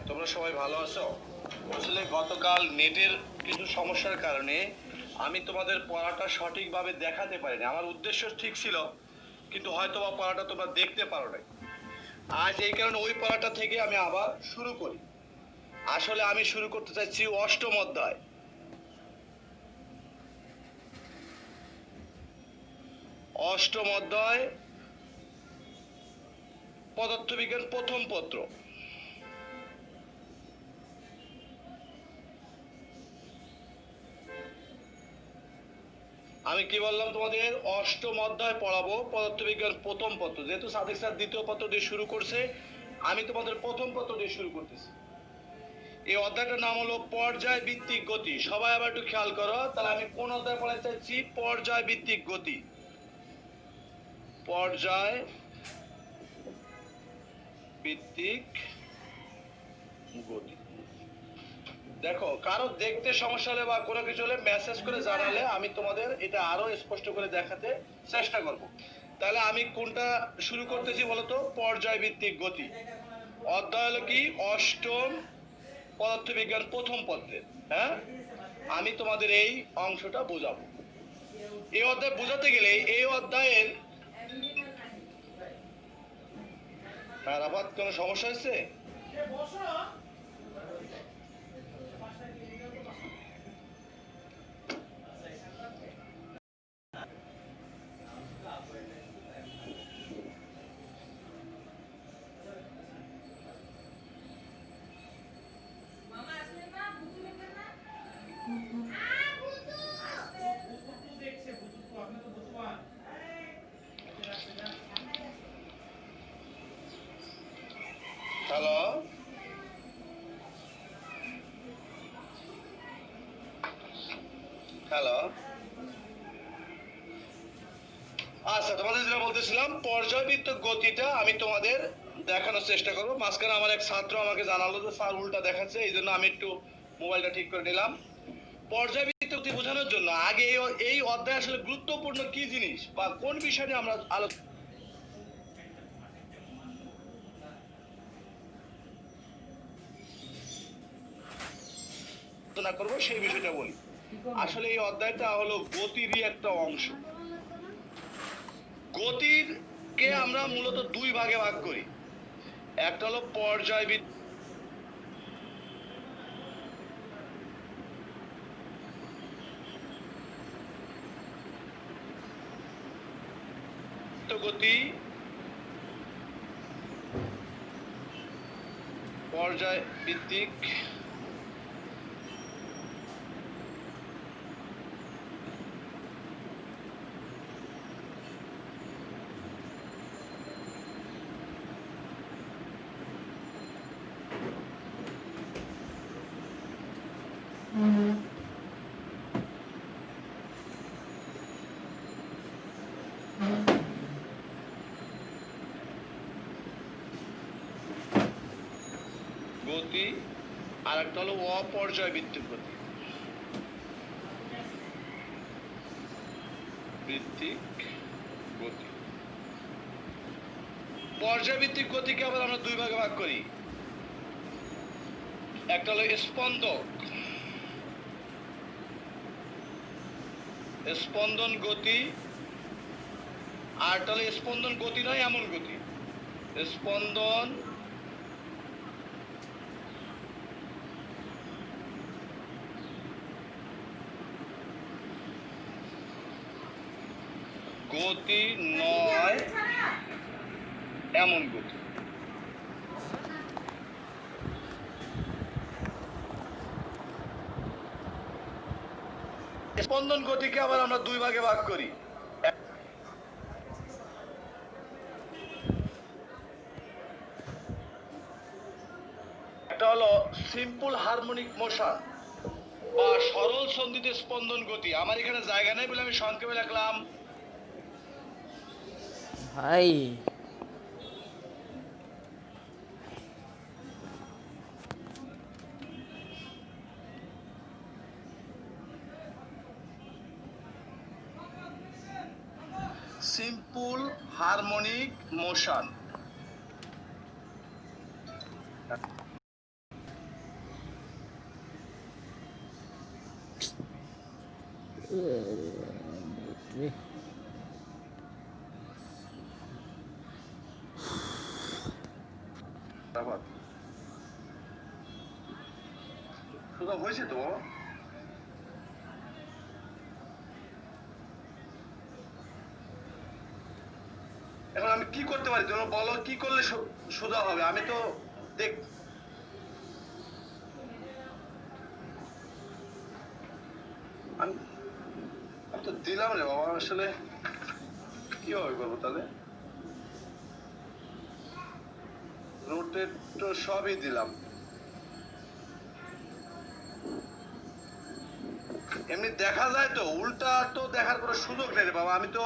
তোমরা সবাই ভালো আছো? আসলে গতকাল নেটের কিছু সমস্যার কারণে আমি তোমাদের পড়াটা সঠিকভাবে দেখাতে পারিনি। আমার উদ্দেশ্য ঠিক ছিল, কিন্তু হয়তো বা পড়াটা তোমরা দেখতে পারো নাই। আজ এই কারণে ওই পড়াটা থেকে আমি আবার শুরু করি। আসলে আমি শুরু করতে চাইছি অষ্টম অধ্যায়। অষ্টম অধ্যায় পদার্থবিজ্ঞান প্রথম পত্র। আমি কি বললাম তোমাদের? অষ্টম অধ্যায় পড়াবো পদার্থবিজ্ঞান প্রথম পত্র। যেহেতু সাদিক স্যার দ্বিতীয় পত্র দিয়ে শুরু করছে, আমি তোমাদের প্রথম পত্র দিয়ে শুরু করতেছি। এই অধ্যায়টার নাম হলো পর্যায় ভিত্তিক গতি। সবাই আবার একটু খেয়াল করো, তাহলে আমি কোন অধ্যায় পড়াতে চাচ্ছি? পর্যায় ভিত্তিক গতি। পর্যায় ভিত্তিক গতি। দেখো, কারো দেখতে সমস্যা হলে বা কোনো কিছু হলে মেসেজ করে জানালে আমি তোমাদের এটা আরো স্পষ্ট করে দেখাতে চেষ্টা করব। তাহলে আমি কোনটা শুরু করতেছি বলতো? পর্যায় ভিত্তিক গতি। অধ্যায় হলো কি? অষ্টম পদার্থবিজ্ঞান প্রথম পত্রের। হ্যাঁ, আমি তোমাদের এই অংশটা বোঝাবো। এই অধ্যায় বোঝাতে গেলে এই অধ্যায়ের রাবাত কোনো সমস্যা হয়েছে? Hello, hello. আচ্ছা, তোমাদের যেটা বলতেছিলাম, পর্যায়ভিত্তিক গতিটা আমি তোমাদের দেখানোর চেষ্টা করবো। মাঝখানে আমার এক ছাত্র আমাকে জানালো যে স্যার উল্টা দেখাচ্ছে, এই জন্য আমি একটু মোবাইলটা ঠিক করে নিলাম। পর্যায়ভিত্তিক গতি বোঝানোর জন্য আগে এই অধ্যায় আসলে গুরুত্বপূর্ণ কি জিনিস বা কোন বিষয় নিয়ে আমরা আলোচনা করবো সেই বিষয়টা বলি। আসলে এই অধ্যায়টা হলো গতিরই একটা অংশ। গতির কে আমরা মূলত দুই ভাগে ভাগ করি। একটা হলো পর্যায়ভিত্তিক গতি, পর্যায় ভিত্তিক গতি, আর একটা হলো অপর্যায় ভিত্তিক গতি। ভিত্তিক গতি, পর্যায়ভিত্তিক গতিকে আবার আমরা দুই ভাগে ভাগ করি। একটা হলো স্পন্দক, স্পন্দন গতি, আর একটা হলো স্পন্দন গতি নয় এমন গতি। স্পন্দন গতি নয় এমন গতি। স্পন্দন গতিকে আবার আমরা দুই ভাগে ভাগ করি। একটা হলো সিম্পল হারমোনিক মোশন বা সরল সন্ধিত স্পন্দন গতি। আমার এখানে জায়গা নেই বলে আমি সংক্ষেপে লিখলাম ভাই। Simple harmonic motion. সুদা হয়েছে তো এখন আমি কি করতে পারি তোমরা বলো কি করলে সোজা হবে আমি তো দেখ আমি তো দিলাম রে বাবা আসলে কি হবে বলবো তাহলে রোটেট তো সবই দিলাম এমনি দেখা যায় তো উল্টা তো দেখার কোনো সুযোগ নেই রে বাবা আমি তো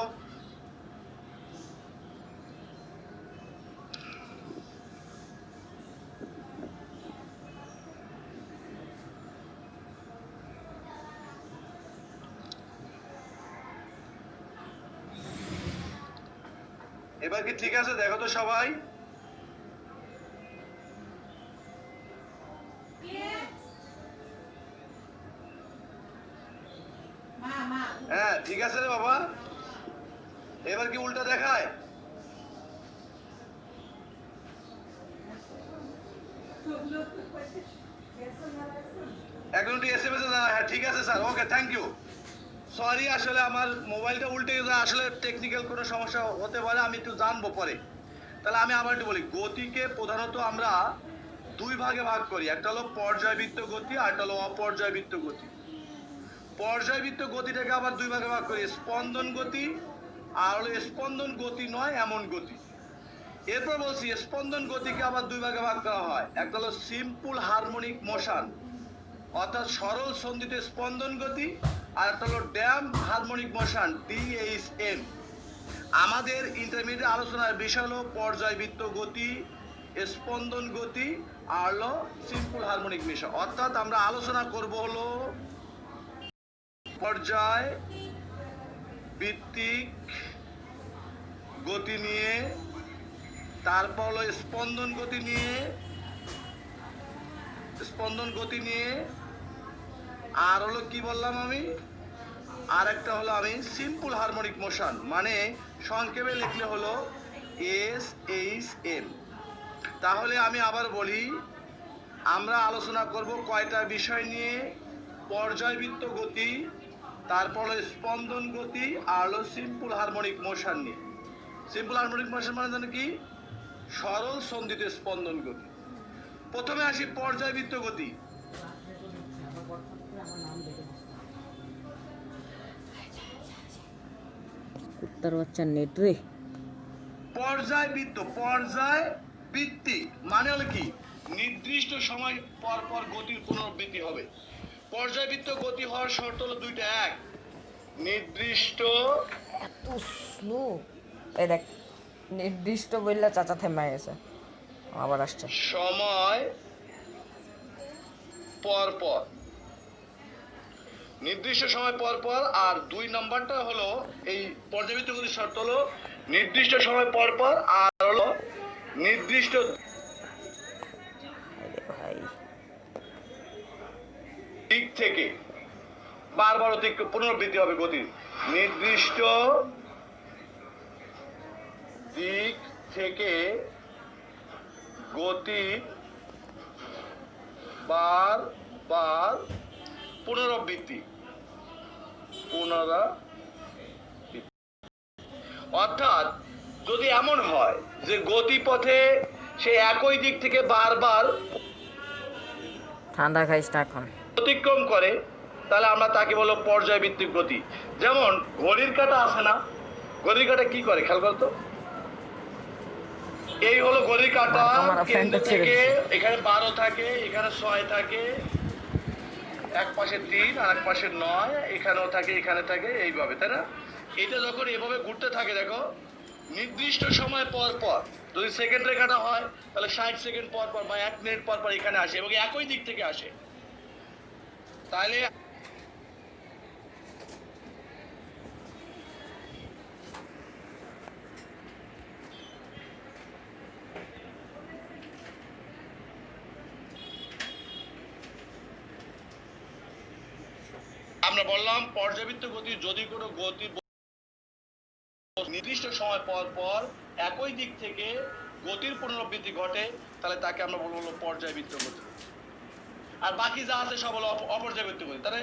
এবার কি ঠিক আছে দেখো তো সবাই হ্যাঁ ঠিক আছে রে বাবা এবার কি উল্টা দেখায় একজনটি এসএমএস এ জানা হ্যাঁ ঠিক আছে sir okay thank you sorry আসলে আমার মোবাইলটা উল্টে গেছে আসলে টেকনিক্যাল কোনো সমস্যা হতে পারে আমি একটু জানবো পরে তাহলে আমি আবার একটু বলি গতিকে প্রধানত আমরা দুই ভাগে ভাগ করি একটা হলো পর্যায়বৃত্ত গতি আর একটা হলো অপর্যায়বৃত্ত গতি পর্যায়বৃত্ত গতিটাকে আবার দুই ভাগে ভাগ করি স্পন্দন গতি আর হলো স্পন্দন গতি নয় এমন গতি এরপর বলছি স্পন্দন গতিকে আবার দুই ভাগে ভাগ করা হয় একটা হলো সিম্পল হারমোনিক মোশন অর্থাৎ সরল সন্ধিত স্পন্দন গতি আর একটা হলো ড্যাম হারমোনিক মোশন DHM আমাদের ইন্টারমিডিয়েট আলোচনার বিষয় হলো পর্যায়বৃত্ত গতি স্পন্দন গতি আর হলো সিম্পল হারমোনিক মোশন অর্থাৎ আমরা আলোচনা করব হলো পর্যায় ভিত্তিক গতি নিয়ে তারপর হলো স্পন্দন গতি নিয়ে আর হলো কি বললাম আমি আর একটা হলো আমি সিম্পল হারমোনিক মোশন মানে সংক্ষেপে লিখলে হলো SHM তাহলে আমি আবার বলি আমরা আলোচনা করব কয়টা বিষয় নিয়ে পর্যায়বৃত্ত গতি তারপর হলো স্পন্দন গতি আর হলো সিম্পল হারমোনিক মোশন নিয়ে সিম্পল হারমোনিক মোশন মানে জানো কি সরল সন্ধিত স্পন্দন গতি প্রথমে আসি পর্যায়বৃত্ত গতি কুত্তার বাচ্চা নেট রে পর্যায়বৃত্তিক মানে হলো কি নির্দিষ্ট সময় পর পর গতির পুনরাবৃত্তি হবে পর্যায়বৃত্ত গতি হওয়ার শর্ত হলো দুইটা এক নির্দিষ্ট এত স্লো এই দেখ নির্দিষ্ট বললে চাচা থেমে গেছে আবার আসছে সময় পর পর নির্দিষ্ট সময় পর পর আর দুই নাম্বারটা হলো এই পর্যাবৃত্ত গতির শর্ত হলো নির্দিষ্ট সময় পর পর আর হলো নির্দিষ্ট ভাই দিক থেকে বারবার পুনরাবৃত্তি হবে গতির নির্দিষ্ট দিক থেকে গতি বারবার পুনরাবৃত্তি অর্থাৎ যদি এমন হয় যে গতিপথে সে একই দিক থেকে বারবার ঠান্ডা খাইস না এখন অতিক্রম করে তাহলে আমরা তাকে বলবো পর্যায়ভিত্তিক গতি যেমন ঘড়ির কাঁটা আছে না ঘড়ির কাঁটা কি করে খেয়াল করতো এই হলো ঘড়ির কাঁটা কেন্দ্র থেকে এখানে 12 থাকে এখানে 6 থাকে এক পাশে 3 আর এক পাশে 9 এখানেও থাকে এখানে থাকে এইভাবে তাই না এটা যখন এভাবে ঘুরতে থাকে দেখো নির্দিষ্ট সময় পর পর যদি সেকেন্ডের কাঁটা হয় তাহলে 60 সেকেন্ড পর পর বা 1 মিনিট পর পর এখানে আসে এবং একই দিক থেকে আসে তাহলে আমরা বললাম পর্যাবৃত্ত গতি যদি কোনো গতি নির্দিষ্ট সময় পর পর একই দিক থেকে গতির পুনরাবৃত্তি ঘটে, তাহলে তাকে আমরা বলবো পর্যায়বৃত্ত গতি। আর বাকি যা আছে সব হলো অপর্যাবৃত্ত গতি। তাহলে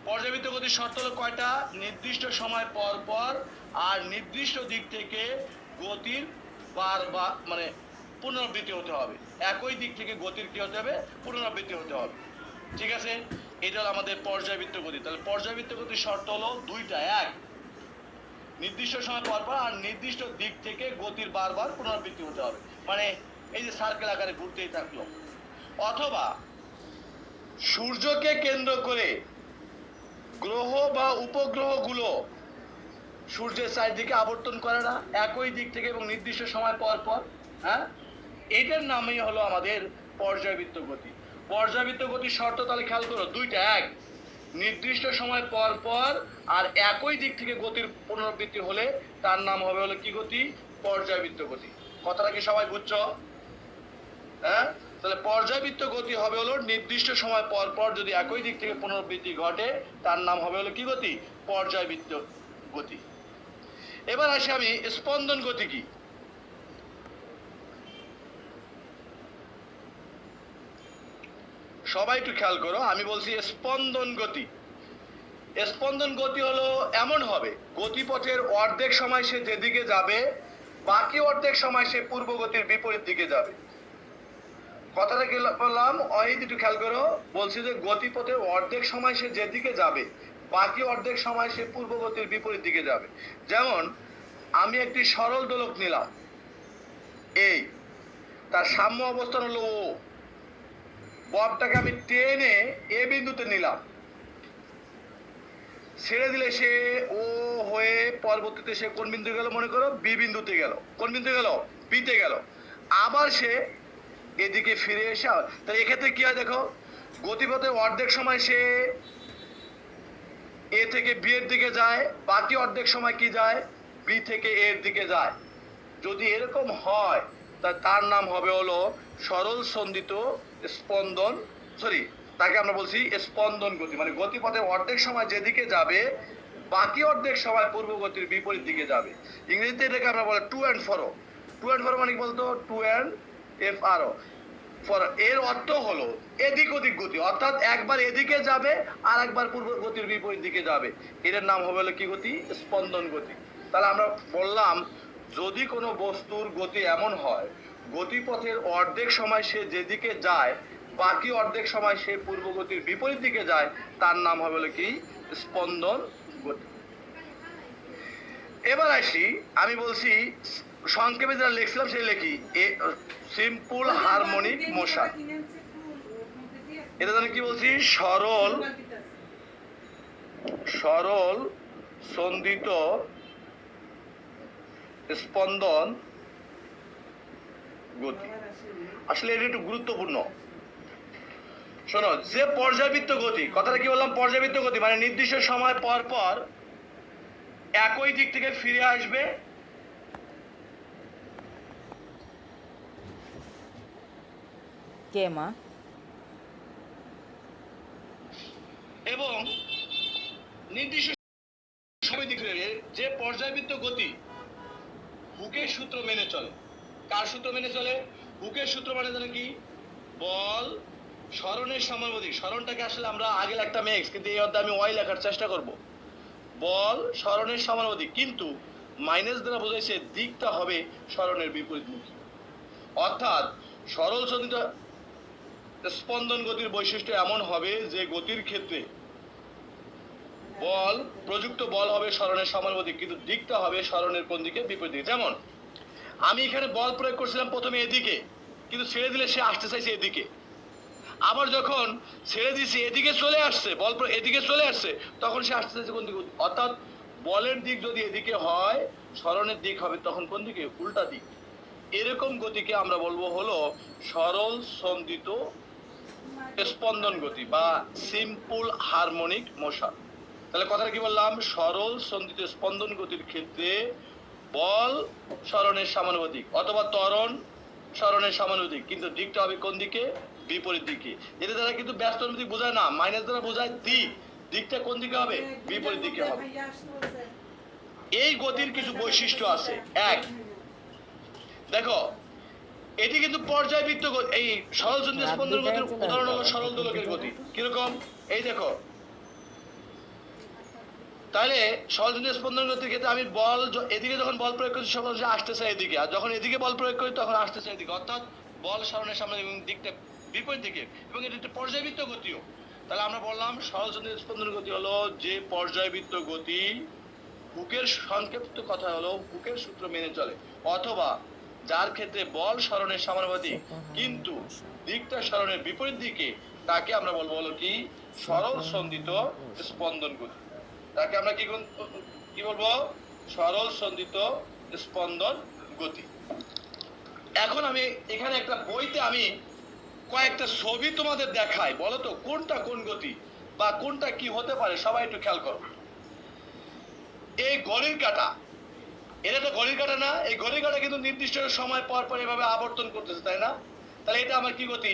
পর্যাবৃত্ত গতির শর্ত হলো কয়টা? নির্দিষ্ট সময় পর পর আর নির্দিষ্ট দিক থেকে গতির বারবার মানে পুনরাবৃত্তি হতে হবে। একই দিক থেকে গতির কি হতে হবে? পুনরাবৃত্তি হতে হবে। ঠিক আছে, এটা হলো আমাদের পর্যায়বৃত্ত গতি। তাহলে পর্যায়বৃত্ত গতির শর্ত হলো দুইটা, এক নির্দিষ্ট সময় পর পর আর নির্দিষ্ট দিক থেকে গতির বারবার পুনরাবৃত্তি হতে হবে। মানে এই যে সার্কেল আকারে ঘুরতেই থাকলো। অথবা সূর্যকে কেন্দ্র করে গ্রহ বা উপগ্রহগুলো সূর্যের চারিদিকে আবর্তন করে না একই দিক থেকে এবং নির্দিষ্ট সময় পর পর, হ্যাঁ, এটার নামই হলো আমাদের পর্যায়বৃত্ত গতি। পর্যায়বৃত্ত গতির শর্ত তাহলে খেয়াল করো দুইটা, এক নির্দিষ্ট সময় পর পর আর একই দিক থেকে গতির পুনরাবৃত্তি হলে তার নাম হবে হলো কি গতি? পর্যায়বৃত্ত গতি। কথাটা কি সবাই বুঝছো? হ্যাঁ, তাহলে পর্যায়বৃত্ত গতি হবে হলো নির্দিষ্ট সময় পর পর যদি একই দিক থেকে পুনরাবৃত্তি ঘটে তার নাম হবে হলো কি গতি? পর্যায়বৃত্ত গতি। এবার আসি আমি স্পন্দন গতি কি। সবাই একটু খেয়াল করো, আমি বলছি স্পন্দন গতি। স্পন্দন গতি হলো এমন হবে গতিপথের অর্ধেক সময় সে যেদিকে যাবে বাকি অর্ধেক সময় সে পূর্ব গতির বিপরীত দিকে যাবে। কথাটা কি বললাম? একটু খেয়াল করো, বলছি যে গতিপথের অর্ধেক সময় সে যেদিকে যাবে বাকি অর্ধেক সময় সে পূর্ব গতির বিপরীত দিকে যাবে। যেমন আমি একটি সরল দোলক নিলাম, এই তার সাম্য অবস্থান হলো ও, ববটাকে আমি টেনে এ বিন্দুতে নিলাম, ছেড়ে দিলে সে ও হয়ে পরবর্তীতে সে কোন বিন্দু গেল? মনে করো বি বিন্দুতে গেল। কোন বিন্দু গেল? বিতে গেল। আবার সে এদিকে ফিরে এসে, তাই এক্ষেত্রে কি হয় দেখো, গতিপথের অর্ধেক সময় সে এ থেকে বি এর দিকে যায়, বাকি অর্ধেক সময় কি যায়? বি থেকে এর দিকে যায়। যদি এরকম হয় তার নাম হবে হলো সরল সন্ধিত স্পন্দন, সরি, তাকে আমরা বলছি স্পন্দন গতি। মানে গতিপথে অর্ধেক সময় যেদিকে যাবে বাকি অর্ধেক সময় পূর্ব গতির বিপরীত দিকে যাবে। ইংরেজিতে এটাকে আমরা বলি to and fro. To and fro মানে কি বলতো? To and F R O fro, এর অর্থ হলো এদিক ওদিক গতি, অর্থাৎ একবার এদিকে যাবে আর একবার পূর্ব গতির বিপরীত দিকে যাবে। এটার নাম হবে হলো কি গতি? স্পন্দন গতি। তাহলে আমরা বললাম যদি কোনো বস্তুর গতি এমন হয় গতিপথের অর্ধেক সময় সে যেদিকে যায় বাকি অর্ধেক সময় সে পূর্ব গতির বিপরীত দিকে যায় তার নাম হবে হলো কি? স্পন্দন গতি। এবার আসি, আমি বলছি সংক্ষেপে যেটা লিখছিলাম সেই লিখি, সিম্পল হারমোনিক মোশন। এটা জানি কি বলছি? সরল সরল সন্ধিত স্পন্দন গতি। আসলে এটা একটু গুরুত্বপূর্ণ। শোনো, যে পর্যাবৃত্ত গতি, কথাটা কি বললাম? পর্যাবৃত্ত গতি মানে নির্দিষ্ট সময় পর পর একই দিক থেকে ফিরে আসবে কে মা? এবং নির্দিষ্ট সময় দিক থেকে যে পর্যায়বৃত্ত গতি হুকের সূত্র মেনে চলে। কার সূত্র মেনে চলে? হুকের সূত্র মানে জানো কি? বল সরণের সমানুপাতিক। সরণটাকে আসলে আমরা আগে লিখতাম এক্স, কিন্তু এই অধ্যায়ে আমি ওয়াই লেখার চেষ্টা করব। বল সরণের সমানুপাতিক, কিন্তু মাইনাস দ্বারা বোঝাইছে দিকটা হবে সরণের বিপরীতমুখী। অর্থাৎ সরল সন্ধিত স্পন্দন গতির বৈশিষ্ট্য এমন হবে যে গতির ক্ষেত্রে বল প্রযুক্ত বল হবে সরণের সমানুপাতিক, কিন্তু দিকটা হবে সরণের কোন দিকে? বিপরীত দিকে। যেমন আমি এখানে বল প্রয়োগ করছিলাম প্রথমে এদিকে, কিন্তু ছেড়ে দিলে সে আসতে চাইছে এদিকে। আবার যখন ছেড়ে দিয়েছি এদিকে চলে আসছে, বল এদিকে চলে আসছে, তখন সে আসতে চাইছে কোন দিকে? অর্থাৎ বলের দিক যদি এদিকে হয় সরণের দিক হবে তখন কোন দিকে? উল্টা দিক। এরকম গতিকে আমরা বলবো হলো সরল সন্ধিত স্পন্দন গতি বা সিম্পল হারমোনিক মোশন। তাহলে কথাটা কি বললাম? সরল সন্ধিত স্পন্দন গতির ক্ষেত্রে বল সরণের সমানুপাতিক অথবা ত্বরণ সরণের সমানুপাতিক, কিন্তু দিকটা হবে কোন দিকে? বিপরীত দিকে। এটা দ্বারা কিন্তু ব্যস্ত অনুপাতিক বোঝায় না, মাইনাস দ্বারা বোঝায় দিক। দিকটা কোন দিকে হবে? বিপরীত দিকে হবে। এই গতির কিছু বৈশিষ্ট্য আছে। এক, দেখো এটি কিন্তু পর্যায়বৃত্ত এই সরল চন্দ্র স্পন্দন গতির উদাহরণ হলো সরল দোলকের গতি। কিরকম? এই দেখো, তাহলে সরল চন্দ্র স্পন্দন গতির ক্ষেত্রে আমি বল এদিকে যখন বল প্রয়োগ করছি তখন আসতেছে এদিকে, আর যখন এদিকে বল প্রয়োগ করি তখন আসতেছে এদিকে, অর্থাৎ বল সরণের সামনে এবং দিকটা বিপরীত দিকে, এবং এটি একটা পর্যায়বৃত্ত গতিও। তাহলে আমরা বললাম সরল চন্দ্র স্পন্দন গতি হলো যে পর্যায়বৃত্ত গতি হুকের সংক্ষিপ্ত কথা হলো হুকের সূত্র মেনে চলে, অথবা যার ক্ষেত্রে বল সরণের সমানুপাতিক কিন্তু দিকটা সরণের বিপরীত দিকে, তাকে আমরা বলবো হলো কি সরল সন্ধিত স্পন্দন গতি। তাকে আমরা কি বলবো? সরল সন্ধিত স্পন্দন গতি। এখন আমি এখানে একটা বইতে আমি কয়েকটা ছবি তোমাদের দেখাই, বলো তো কোনটা কোন গতি বা কোনটা কি হতে পারে, সবাই একটু খেয়াল করো। এই ঘড়ির কাঁটা, এটা তো ঘড়ির কাঁটা না? এই ঘড়ির কাঁটা কিন্তু নির্দিষ্ট সময় পর পর এভাবে আবর্তন করতেছে, তাই না? তাহলে এটা আমার কি গতি?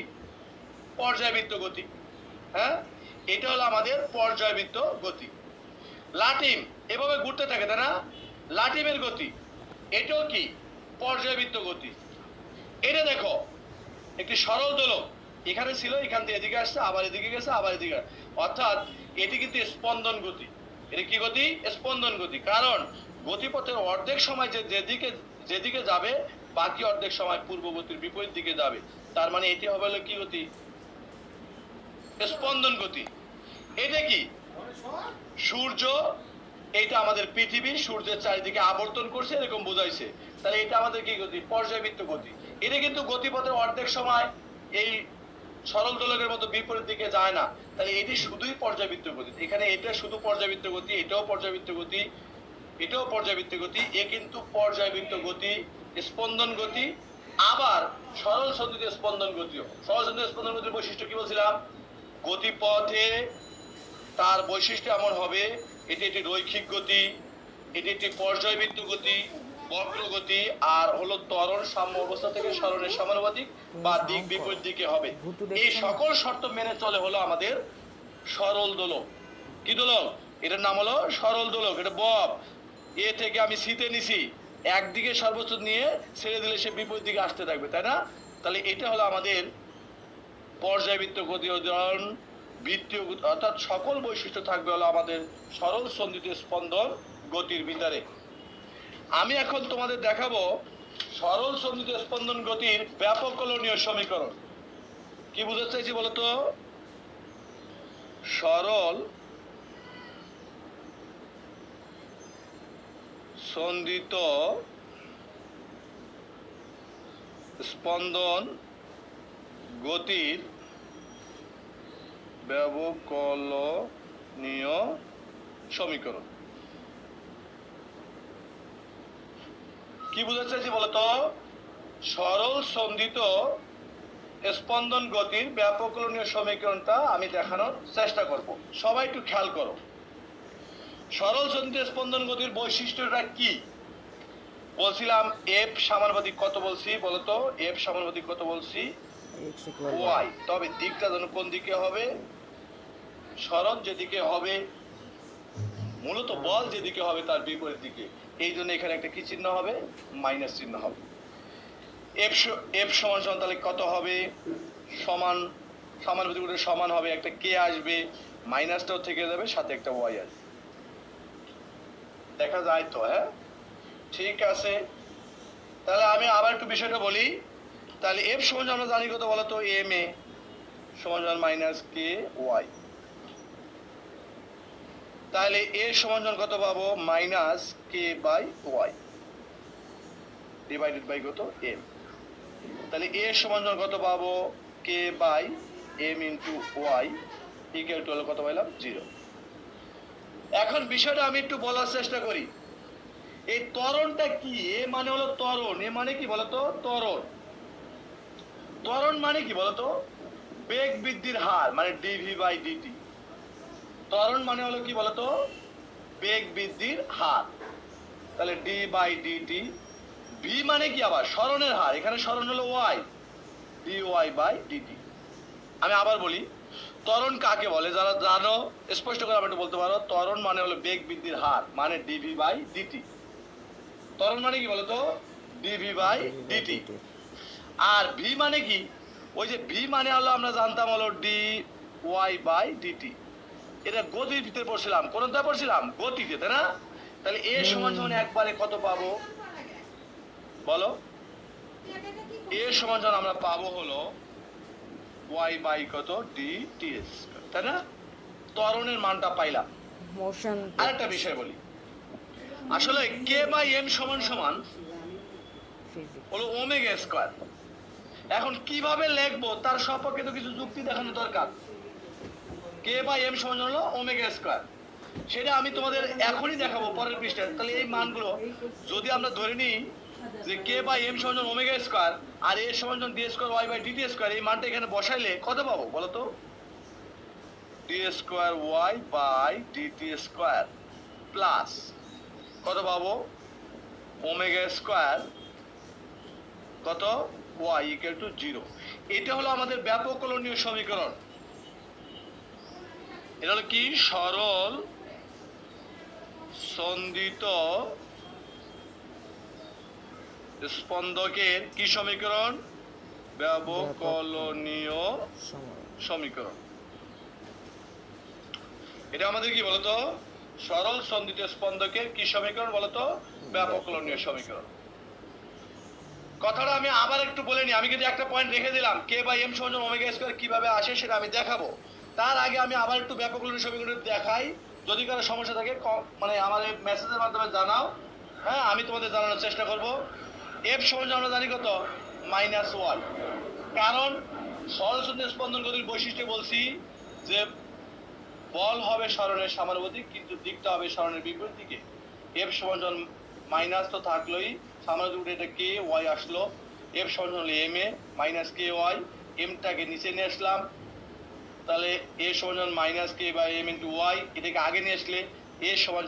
পর্যায়বৃত্ত গতি। হ্যাঁ, এটা হলো আমাদের পর্যায়বৃত্ত গতি। লাটিম এভাবে ঘুরতে থাকে, তাই না? লাটিমের গতি এটাও কি পর্যায়বৃত্ত গতি। এটা দেখো একটি সরল দোলক, এখানে ছিল, এখান থেকে এদিকে আসছে, আবার এদিকে গেছে, আবার এদিকে, অর্থাৎ এটি কিন্তু স্পন্দন গতি। এটা কি গতি? স্পন্দন গতি। কারণ গতিপথের অর্ধেক সময় যেদিকে যাবে, বাকি অর্ধেক সময় পূর্ববর্তীর বিপরীত দিকে যাবে, তার মানে এটি হবে হলো কি গতি? স্পন্দন গতি। এটা কি? সূর্য, এইটা আমাদের পৃথিবী সূর্যের চারিদিকে আবর্তন করছে এরকম বোঝাইছে, তাহলে এটা আমাদের কি গতি? পর্যায়বৃত্ত গতি। এটা কিন্তু গতিপথের অর্ধেক সময় এই সরল দোলকের মতো বিপরীত দিকে যায় না, তাহলে এটি শুধুই পর্যায়বৃত্ত গতি। এখানে এটা শুধু পর্যায়বৃত্ত গতি, এটাও পর্যায়বৃত্ত গতি, এটাও পর্যায়বৃত্ত গতি, এ কিন্তু পর্যায়বৃত্ত গতি, স্পন্দন গতি, আবার সরল সন্ধিত স্পন্দন গতিও। সরল সন্ধিত স্পন্দন গতির বৈশিষ্ট্য কি বলছিলাম? গতিপথে তার বৈশিষ্ট্য এমন হবে, এটি একটি রৈখিক গতি, এটি একটি পর্যায়বৃত্ত গতি, বক্র গতি, আর হলো ত্বরণ সাম্য অবস্থা থেকে সরণের সমানুপাতিক বা দিক বিপরীত দিকে হবে। এই সকল শর্ত মেনে চলে হলো আমাদের সরল দোলক। কি দোলক? এটার নাম হলো সরল দোলক। এটা বব এ থেকে আমি সিতে নিছি, একদিকে সর্বোচ্চ নিয়ে ছেড়ে দিলে সে বিপরীত দিকে আসতে থাকবে, তাই না? তাহলে এটা হলো আমাদের পর্যায়বৃত্ত গতি উদাহরণ। বৃত্তীয় অর্থাৎ সকল বৈশিষ্ট্য থাকবে হলো আমাদের সরল সন্ধিত স্পন্দন গতির ভিতরে। আমি এখন তোমাদের দেখাবো সরল সন্ধিত স্পন্দন গতির ব্যাপককলনীয় সমীকরণ। কি বুঝতে চাইছি বলতো? সরল সন্ধিত স্পন্দন গতির ব্যবকলনীয় সমীকরণ। কি বুঝাতে চাইছি বলতো? সরল সন্ধিত স্পন্দন গতির ব্যাপককলনীয় সমীকরণটা আমি দেখানোর চেষ্টা করব, সবাই একটু খেয়াল করো। সরল সন্ধিত স্পন্দন গতির বৈশিষ্ট্যটা কি বলছিলাম? এফ সমানুপাতিক কত বলছি বলতো? এফ সমানুপাতিক কত বলছি? ওয়াই। তবে দিকটা যেন কোন দিকে হবে? সরণ যেদিকে হবে, মূলত বল যেদিকে হবে তার বিপরীত দিকে, এই জন্য এখানে একটা কি চিহ্ন হবে? মাইনাস চিহ্ন হবে। এফ সমান সমান তাহলে কত হবে? সমান, সমানুপাতিক সমান হবে, একটা কে আসবে, মাইনাসটাও থেকে যাবে, সাথে একটা ওয়াই আসবে। দেখা যায় তো? হ্যাঁ, ঠিক আছে। তাহলে আমি আবার একটু বিষয়টা বলি। তাহলে এফ সমান আমরা জানি কত বলতো? এম এ সমান মাইনাস কে ওয়াই। তাহলে এ সমান কত পাবো? Minus k by y divided by কত? এম। তাহলে এ সমান কত পাবো? K by m into y equal to হলো কত পাইলাম? 0। এখন বিষয়টা আমি একটু বলার চেষ্টা করি। এই ত্বরণটা কি? এ মানে হলো ত্বরণ। এ মানে কি বলতো? ত্বরণ। ত্বরণ মানে কি বলতো? বেগ বৃদ্ধির হার, মানে ডিভি বাই ডিটি। ত্বরণ মানে হলো কি বলতো? বেগ বৃদ্ধির হার। তাহলে ডি বাই ডিটি। ভি মানে কি? আবার সরণের হার, এখানে সরণ হলো Y, D Y by DT. আমি আবার বলি, ত্বরণ কাকে বলে যারা জানো স্পষ্ট করে আমি একটু বলতে পারো? ত্বরণ মানে হলো বেগ বৃদ্ধির হার, মানে ডিভি বাই ডিটি। ত্বরণ মানে কি বলতো? DV by DT. আর ভি মানে কি? ওই যে ভি মানে হলো আমরা জানতাম হলো ডি ওয়াই বাই ডিটি। এটা গতির ভিতরে পড়ছিলাম, কোনটা পড়ছিলাম? গতিতে, তাই না? তাহলে এ সমান সমান একবারে কত পাবো বলো? এ সমান সমান আমরা পাবো হলো ওয়াই বাই কত ডি টি এস, তাই না? ত্বরণের মানটা পাইলাম। মোশন আরেকটা বিষয় বলি, আসলে কে বাই এম সমান সমান ফিজিক্স। হলো ওমেগা স্কয়ার। এখন কিভাবে লিখবো তার সপক্ষে তো কিছু যুক্তি দেখানো দরকার। কে বাই এম সমান হলো ওমেগা স্কয়ার, সেটা আমি তোমাদের এখনই দেখাবো পরের পৃষ্ঠায়। তাহলে এই মানগুলো যদি আমরা ধরে নিই যে কে বাই এম সমান ওমেগা স্কয়ার আর এ সমান D square Y by DT square, এই মানটা এখানে বসাইলে কত পাবো বলো তো? D square Y by DT square plus কত পাবো? ওমেগা স্কয়ার কত ওয়াই ইকুয়াল টু 0। এটা হলো আমাদের ব্যাপককলনীয় সমীকরণ। এটা হলো কি? সরল সন্দিত স্পন্দকের কি সমীকরণ? ব্যাপককলনীয় সমীকরণ। এটা আমাদের কি বলতো? সরল সন্দিত স্পন্দকের কি সমীকরণ বলতো? ব্যাপককলনীয় সমীকরণ। কথাটা আমি আবার একটু বলে নি, আমি কিন্তু একটা পয়েন্ট রেখে দিলাম, কে বাই এম সমান ওমেগা স্কয়ার কিভাবে আসে সেটা আমি দেখাবো। তার আগে আমি আবার একটু ব্যাপককলনীয় সমীকরণ দেখাই, যদি কারো সমস্যা থাকে মানে আমার এই মেসেজের মাধ্যমে জানাও। হ্যাঁ, আমি তোমাদের জানানোর চেষ্টা করব। এফ সমান আমরা জানি কত? -1। কারণ সরল সন্দিত স্পন্দন গতির বৈশিষ্ট্য বলছি যে বল হবে সরণের সমানুপাতিক কিন্তু দিকটা হবে সরণের বিপরীত দিকে। এফ সমান মাইনাস তো থাকলোই, সমানুপাতিক এটা কে ওয়াই আসলো। এফ সমান হলো m a minus k y, এমটাকে নিচে নিয়ে আসলাম। তাহলে এ সমান minus k by m into y, এটাকে আগে নিয়ে আসলে এ সমান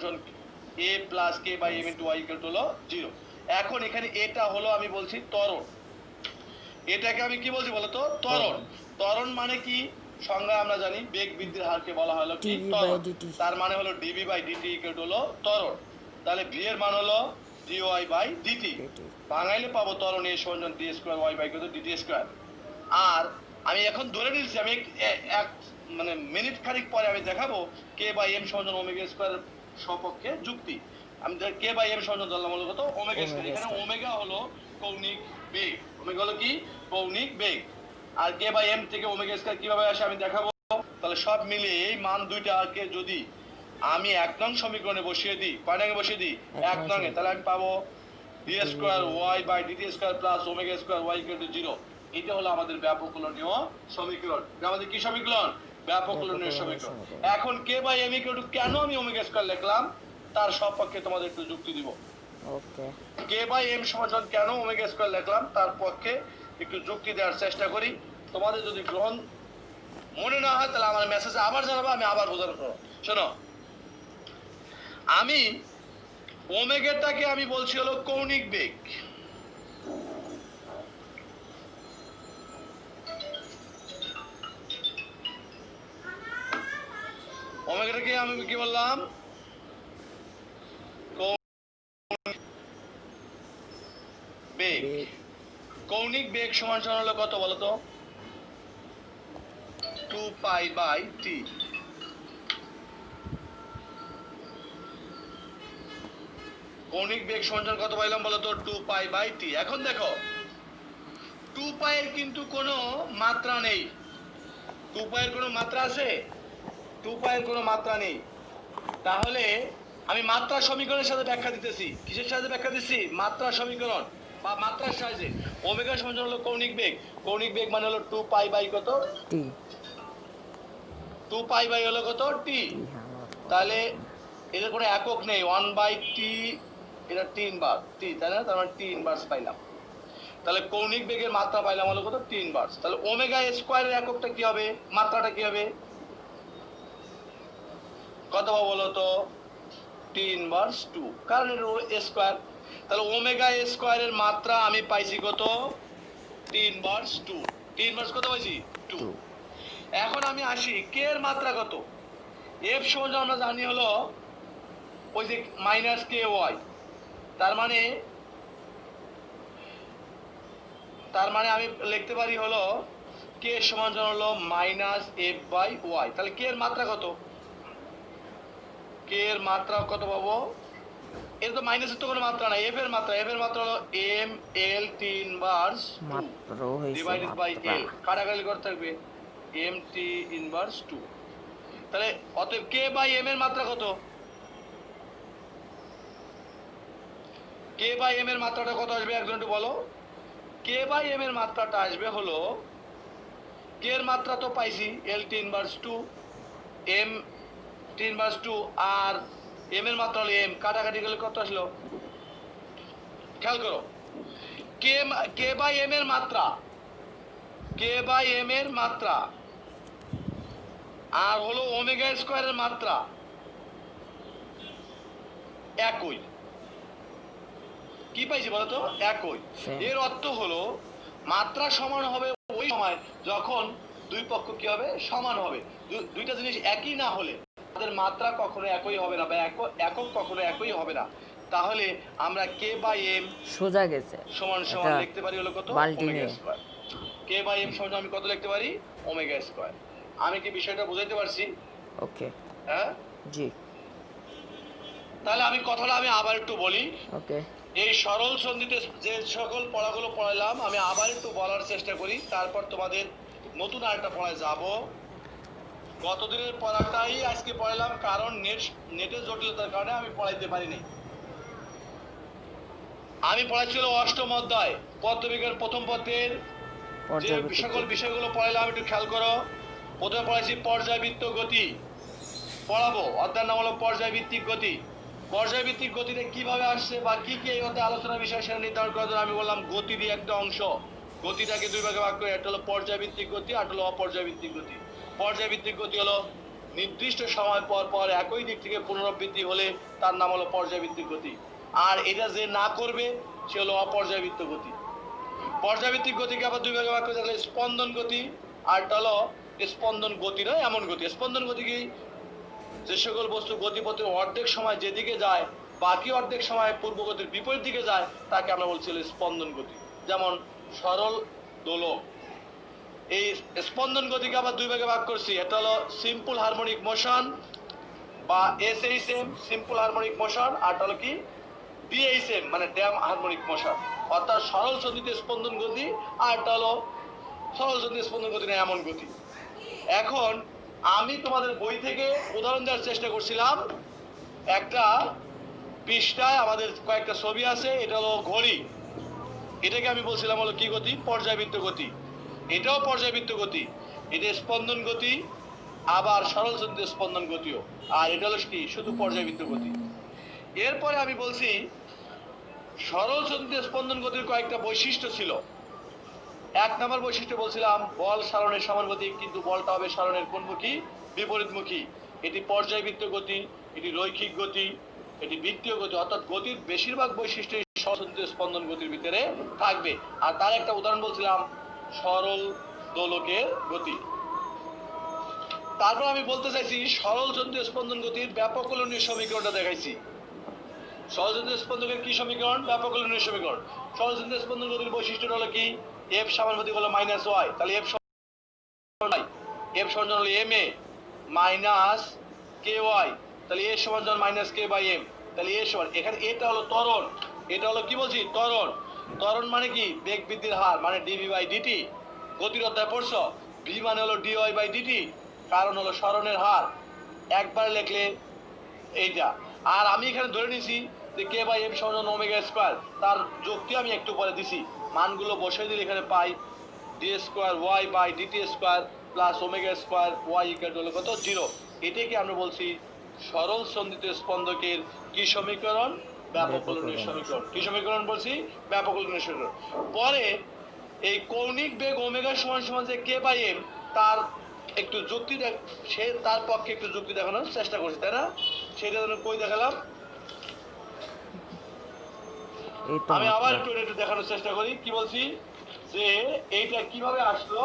a plus k by m into y equal to হলো 0। এখন এখানে এটা হলো আমি বলছি ত্বরণ। এটাকে আমি কি বলছি বলতো? ত্বরণ। ত্বরণ মানে কি? সংজ্ঞা আমরা জানি বেগ বৃদ্ধির হারকে বলা হলো কি? ত্বরণ। তার মানে হলো DV by DT equal to হলো ত্বরণ। তাহলে ভি এর মান হলো ডিওয়াই বাই ডিটি। বাঙাইলে পাবো ত্বরণ এ সমান ডি স্কয়ার ওয়াই বাই কত ডিটি স্কয়ার। আর আমি এখন ধরে নিচ্ছি, আমি এক মানে মিনিট খানিক পরে আমি দেখাবো কে বাই এম সমান ওমেগা স্কয়ার সপক্ষে যুক্তি। আমি কে বাই এম সমান ধরলাম হলো কত? Omega square. এখানে ওমেগা হলো কৌণিক বেগ। ওমেগা হলো কি? কৌণিক বেগ। আর কে বাই এম থেকে ওমেগা স্কয়ার কিভাবে আসে আমি দেখাবো। তাহলে সব মিলিয়ে এই মান দুইটাকে যদি আমি 1 নং সমীকরণে বসিয়ে দিই, কয় নঙে বসিয়ে দিই? 1 নঙে। তাহলে আমি পাবো D square Y by DT square plus omega square Y equal to 0। এটা হলো আমাদের ব্যাপককলনীয় সমীকরণ। আমাদের কি সমীকরণ? ব্যাপককলনীয় সমীকরণ। এখন কে বাই এম ইকুয়াল টু কেন আমি ওমেগা স্কয়ার লিখলাম তার সপক্ষে তোমাদের একটু যুক্তি দিব। ওকে, কে বাই এম সমান কেন ওমেগা স্কয়ার লিখলাম তার পক্ষে একটু যুক্তি দেওয়ার চেষ্টা করি। তোমাদের যদি গ্রহণ মনে না হয় তাহলে আমার মেসেজে আবার জানাবো, আমি আবার বোঝানোর করব। শোনো, আমি ওমেগাটাকে আমি বলছি হলো কৌণিক বেগ। ওমেগাটাকে আমি কি বললাম? বেগ। কৌণিক বেগ সমান সমান হলো কত বলতো? 2 পাই বাই টি। কৌণিক বেগ সমান কত পাইলাম বলতো? 2 পাই বাই টি। এখন দেখো 2 পাই এর কিন্তু কোনো মাত্রা নেই। 2 পাই এর কোনো মাত্রা আছে? 2 পাই এর কোনো মাত্রা নেই। তাহলে আমি মাত্রা সমীকরণের সাথে ব্যাখ্যা দিতেছি। কিসের সাথে ব্যাখ্যা দিচ্ছি? মাত্রা সমীকরণ বা মাত্রার সাহায্যে। ওমেগা সমান হলো কৌণিক বেগ। কৌণিক বেগ মানে হলো 2 পাই বাই কত? টি। 2 পাই বাই হলো কত? টি। তাহলে এর কোনো একক নেই। 1 বাই টি, এটা 3 বার টি, তাই না? তার মানে 3 ইনভার্স পাইলাম। তাহলে কৌণিক বেগের মাত্রা পাইলাম হলো কত? 3 ইনভার্স। তাহলে ওমেগা স্কয়ারের এককটা কি হবে? মাত্রাটা কি হবে? কত বলো তো? 3 ইনভার্স 2, কারণ এর স্কয়ার। তাহলে ওমেগা স্কয়ারের মাত্রা আমি পাইছি কত? 3 ইনভার্স 2। 3 ইনভার্স কত পাইছি? 2। এখন আমি আসি কে এর মাত্রা কত। এফ সমান আমরা জানি হলো ওই যে মাইনাস কে ওয়াই, তার মানে আমি লিখতে পারি হলো কে সমান হলো মাইনাস এফ বাই ওয়াই। তাহলে কে এর মাত্রা কত, কে এর মাত্রা কত পাবো, এর তো মাইনাসের তো কোনো মাত্রা নাই, এফ এর মাত্রা হলো এম এল টি ইনভার্স মাত্র হইছে ডিভাইডেড বাই মাত্রা। এল, কাটাকাটি করতে থাকবে এম টি ইনভার্স 2। তাহলে অতএব কে বাই এম এর মাত্রা কত, কে বাই এম এর মাত্রাটা কত আসবে একজন একটু বলো। কে বাই এম এর মাত্রাটা আসবে হলো, কে এর মাত্রা তো পাইছি L T inverse 2, M T inverse 2, আর এম এর মাত্রা হলো এম, কাটাকাটি গেলে কত আসলো খেয়াল করো। কে বাই এম এর মাত্রা, কে বাই এম এর মাত্রা আর হলো ওমেগা স্কয়ারের মাত্রা একই। কি পাইছি বলতো, একই। এর অর্থ হলো মাত্রা সমান হবে ওই সময় যখন দুই পক্ষ কি হবে, সমান হবে। দুইটা জিনিস একই না হলে তাদের মাত্রা কখনো একই হবে না বা একক কখনো একই হবে না। তাহলে আমরা কে বাই এম সোজা গেছে সমান সমান লিখতে পারি হলো কত, omega square. K by M সমান আমি কত লিখতে পারি, ওমেগা স্কয়ার। আমি কি বিষয়টা বুঝাইতে পারছি? ওকে, হ্যাঁ জি। তাহলে আমি কথাটা আবার একটু বলি। ওকে, এই সরল সন্ধিতে যে সকল পড়াগুলো পড়াইলাম আমি আবার একটু বলার চেষ্টা করি, তারপর তোমাদের নতুন আরেকটা পড়ায় যাব। গতদিনের পড়াটাই আজকে পড়াইলাম, কারণ নেটের জটিলতার কারণে আমি পড়াইতে পারিনি। আমি পড়াইছিল অষ্টম অধ্যায় পদার্থবিজ্ঞান প্রথম পত্রের যে সকল বিষয়গুলো পড়াইলাম একটু খেয়াল করো। প্রথমে পড়াইছি পর্যায়বৃত্ত গতি, পড়াবো অধ্যায়ের নাম হলো পর্যায়ভিত্তিক গতি। পর্যায়ভিত্তিক গতিতে কিভাবে আসছে বা কি কি এই অধ্যায়ে আলোচনার বিষয় সেটা নির্ধারণ করার জন্য আমি বললাম গতিরই একটা অংশ। গতিটাকে দুই ভাগে ভাগ করে, একটা হলো পর্যায়ভিত্তিক গতি আর হলো অপর্যায়ভিত্তিক গতি। পর্যায়ভিত্তিক গতি হলো নির্দিষ্ট সময় পর পর একই দিক থেকে পুনরাবৃত্তি হলে তার নাম হলো পর্যায়ভিত্তিক গতি। আর এটা যে না করবে সে হলো অপর্যায়বৃত্ত গতি। পর্যায়ভিত্তিক গতিকে আবার দুই ভাগে ভাগ করে থাকলে স্পন্দন গতি, আর এটা হলো স্পন্দন গতি নয় এমন গতি। স্পন্দন গতি কি, যে সকল বস্তু গতিপথের অর্ধেক সময় যেদিকে যায় বাকি অর্ধেক সময় পূর্ব গতির বিপরীত দিকে যায় তাকে আমরা বলছি স্পন্দন গতি। যেমন সরল দোলক। এই স্পন্দন গতিকে আবার দুই ভাগে ভাগ করছি, এটা হলো সিম্পল হারমোনিক মোশন বা এসএইচএম সিম্পল হারমোনিক মোশন, আর হলো কি ডিএইচএম মানে ড্যাম হারমোনিক মোশন। অর্থাৎ সরল সন্ধিতে স্পন্দন গতি আর এটা হলো সরল সন্ধিতে স্পন্দন গতি না এমন গতি। এখন আমি তোমাদের বই থেকে উদাহরণ দেওয়ার চেষ্টা করছিলাম। একটা পৃষ্ঠায় আমাদের কয়েকটা ছবি আছে, এটা হলো ঘড়ি, এটাকে আমি বলছিলাম হলো কি গতি, পর্যায়বৃত্ত গতি। এটাও পর্যায়বৃত্ত গতি, এটা স্পন্দন গতি আবার সরল সন্ধিতে স্পন্দন গতিও, আর এটা হলো কি শুধু পর্যায়বৃত্ত গতি। এরপরে আমি বলছি সরল সন্ধিতে স্পন্দন গতির কয়েকটা বৈশিষ্ট্য ছিল। এক নম্বর বৈশিষ্ট্য বলছিলাম বল সারণের সমানুপাতিক, কিন্তু বলটা হবে সারণের কোনমুখী, বিপরীতমুখী। এটি পর্যায়বৃত্ত গতি, এটি রৈখিক গতি, এটি বৃত্তীয় গতি। অর্থাৎ গতির বেশিরভাগ বৈশিষ্ট্যই সরল স্পন্দন গতির ভিতরে থাকবে। আর তার একটা উদাহরণ বলছিলাম সরল দোলকের গতি। তারপর আমি বলতে চাইছি সরল চন্দ্রীয় স্পন্দন গতির ব্যাপককলনীয় সমীকরণটা দেখাইছি। সরল চন্দ্রীয় স্পন্দনের কি সমীকরণ, ব্যাপককলনীয় সমীকরণ। সরল চন্দ্রীয় স্পন্দন গতির বৈশিষ্ট্য হলো কি, এফ সমানুপাতিক হলো মাইনাস ওয়াই, তাহলে এফ সমান হলো m a minus k Y, তাহলে এ সমান মাইনাস কে বাই এম। তাহলে এ সমান, এখানে এটা হলো ত্বরণ, এটা হলো কি বলছি ত্বরণ। ত্বরণ মানে কি বেগ বৃদ্ধির হার, মানে ডিভি বাই ডিটি। গতির অধ্যায় পড়ছো, ভি মানে হলো ডিওয়াই বাই ডিটি, কারণ হলো সরণের হার। একবার লিখলে এইটা। আর আমি এখানে ধরে নিছি যে কে বাই এম সমান ওমেগা স্কয়ার, তার যুক্তি আমি একটু পরে দিছি। মানগুলো বসিয়ে দিলে এখানে পাই d square Y by DT square plus omega square Y equal to হলো কত 0। এটাকে আমরা বলছি সরল সন্ধিত স্পন্দকের কি সমীকরণ, ব্যাপককলনীয় সমীকরণ। কি সমীকরণ বলছি, ব্যাপককলনীয় সমীকরণ। পরে এই কৌণিক বেগ ওমেগা সমান সমান যে কে বাই এম, তার একটু যুক্তি সে তার পক্ষে একটু যুক্তি দেখানোর চেষ্টা করছি, তাই না? সেটা যেন কই দেখালাম, আমি আবার একটু দেখানোর চেষ্টা করি। কি বলছি যে এইটা কিভাবে আসলো,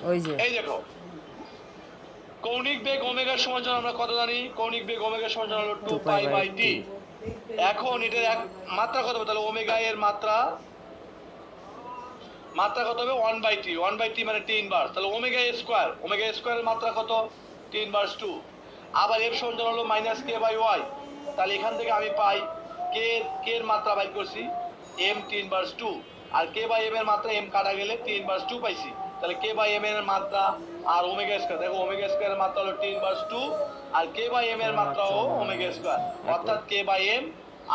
ওই যে এই দেখো কৌণিক বেগ ওমেগার সমান আমরা কত জানি? কৌণিক বেগ ওমেগার সমান হলো 2 পাই বাই টি। এখন এটার এক মাত্রা কত হবে? তাহলে ওমেগা এর মাত্রা কত হবে? 1 বাই টি। 1 বাই টি মানে টি ইনভার্স। তাহলে ওমেগা স্কয়ার, ওমেগা স্কয়ারের মাত্রা কত? টি ইনভার্স 2। আবার এর সমান হলো মাইনাস কে বাই ওয়াই। তাহলে এখান থেকে আমি পাই কে এর মাত্রা বাই করছি এম টি ইনভার্স 2, আর কে বাই এম এর মাত্রা এম কাটা গেলে টি ইনভার্স 2 পাইছি। তাহলে কে বাই এম এর মাত্রা আর ওমেগা স্কয়ার, দেখো ওমেগা স্কয়ারের মাত্রা হলো টি ইনভার্স 2 আর কে বাই এম এর মাত্রা হলো ওমেগা স্কয়ার, অর্থাৎ কে বাই এম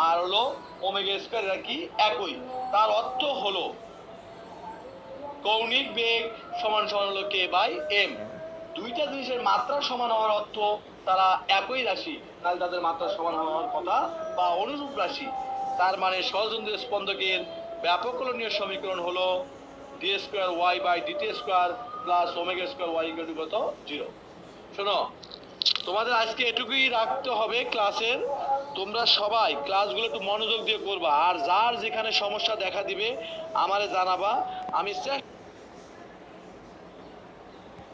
আর হলো ওমেগা স্কয়ার এরা কি একই। তার অর্থ হলো কৌণিক বেগ সমান হলো কে বাই এম। দুইটা জিনিসের মাত্রা সমান হওয়ার অর্থ তারা একই রাশি, তাহলে তাদের মাত্রা সমান হওয়ার কথা বা অনুরূপ রাশি। তার মানে সহজন্দ্রীয় স্পন্দকের ব্যাপককলনীয় সমীকরণ হলো D square Y by DT square plus omega square Y equal to কত? 0। শোনো, তোমাদের আজকে এটুকুই রাখতে হবে ক্লাসের। তোমরা সবাই ক্লাসগুলো একটু মনোযোগ দিয়ে করবা, আর যার যেখানে সমস্যা দেখা দিবে আমারে জানাবা। আমি